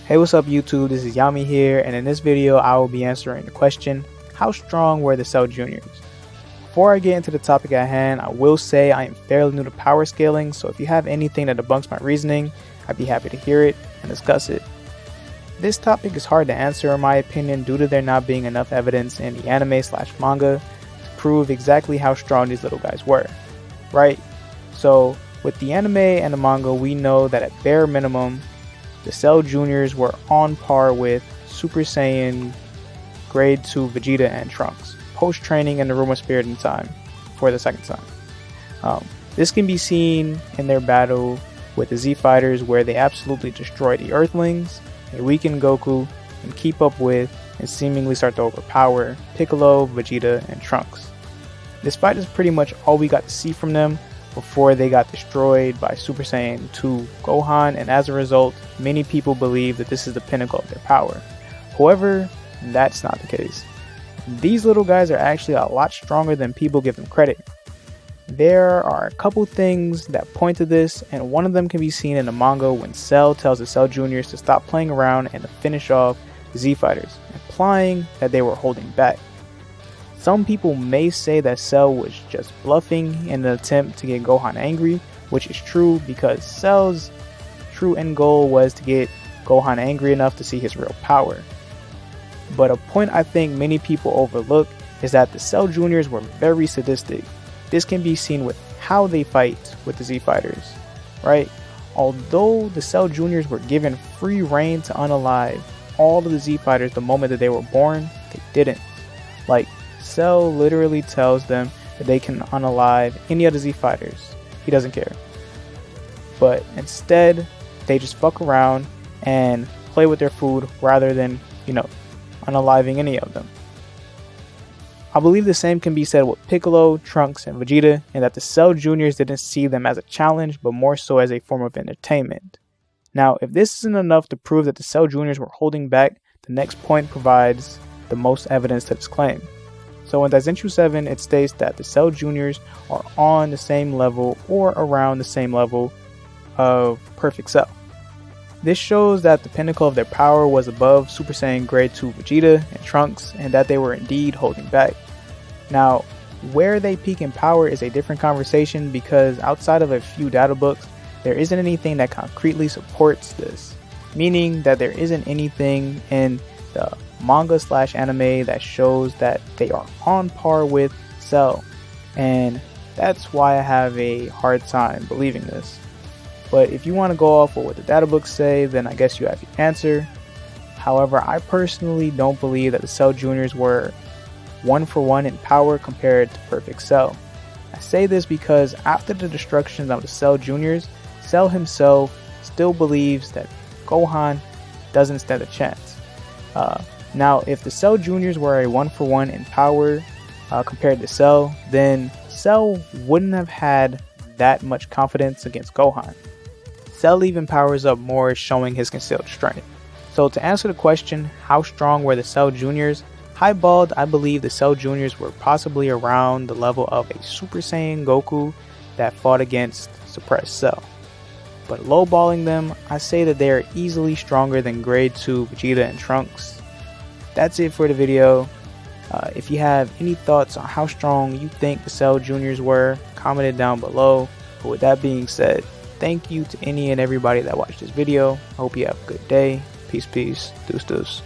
Hey, what's up YouTube? This is Yami here, and in this video I will be answering the question, how strong were the Cell Jrs? Before I get into the topic at hand, I will say I am fairly new to power scaling, so if you have anything that debunks my reasoning, I'd be happy to hear it and discuss it. This topic is hard to answer in my opinion due to there not being enough evidence in the anime/manga to prove exactly how strong these little guys were, right? So with the anime and the manga, we know that at bare minimum, the Cell Jrs were on par with Super Saiyan Grade 2 Vegeta and Trunks, post-training in the Room of Spirit and Time for the second time. This can be seen in their battle with the Z Fighters, where they absolutely destroy the Earthlings, they weaken Goku, and keep up with and seemingly start to overpower Piccolo, Vegeta, and Trunks. This fight is pretty much all we got to see from them before they got destroyed by Super Saiyan 2 Gohan, and as a result, many people believe that this is the pinnacle of their power. However, that's not the case. These little guys are actually a lot stronger than people give them credit. There are a couple things that point to this, and one of them can be seen in the manga when Cell tells the Cell Jrs to stop playing around and to finish off the Z Fighters, implying that they were holding back. Some people may say that Cell was just bluffing in an attempt to get Gohan angry, which is true because Cell's true end goal was to get Gohan angry enough to see his real power. But a point I think many people overlook is that the Cell Jrs were very sadistic. This can be seen with how they fight with the Z Fighters, right? Although the Cell Jrs were given free reign to unalive all of the Z Fighters the moment that they were born, they didn't. Like, Cell literally tells them that they can unalive any of the Z Fighters. He doesn't care. But instead, they just fuck around and play with their food rather than, unaliving any of them. I believe the same can be said with Piccolo, Trunks, and Vegeta, and that the Cell Jrs didn't see them as a challenge, but more so as a form of entertainment. Now, if this isn't enough to prove that the Cell Jrs were holding back, the next point provides the most evidence to this claim. So in Daizenshu 7, it states that the Cell Jrs are on the same level or around the same level of Perfect Cell. This shows that the pinnacle of their power was above Super Saiyan Grade 2 Vegeta and Trunks, and that they were indeed holding back. Now, where they peak in power is a different conversation because outside of a few data books, there isn't anything that concretely supports this, meaning that there isn't anything in the manga/anime that shows that they are on par with Cell, and that's why I have a hard time believing this. But if you want to go off of what the data books say, then I guess you have your answer. However, I personally don't believe that the Cell Jrs were 1-for-1 in power compared to Perfect Cell. I say this because after the destruction of the Cell Jrs, Cell himself still believes that Gohan doesn't stand a chance. Now, if the Cell Jrs were a 1-for-1 in power compared to Cell, then Cell wouldn't have had that much confidence against Gohan. Cell even powers up more, showing his concealed strength. So to answer the question, how strong were the Cell Jrs? Highballed, I believe the Cell Jrs were possibly around the level of a Super Saiyan Goku that fought against suppressed Cell. But lowballing them, I say that they are easily stronger than Grade 2 Vegeta and Trunks. That's it for the video. If you have any thoughts on how strong you think the Cell Jrs were, comment it down below. But with that being said, thank you to any and everybody that watched this video. I hope you have a good day. Peace, peace. Deuce, deuce.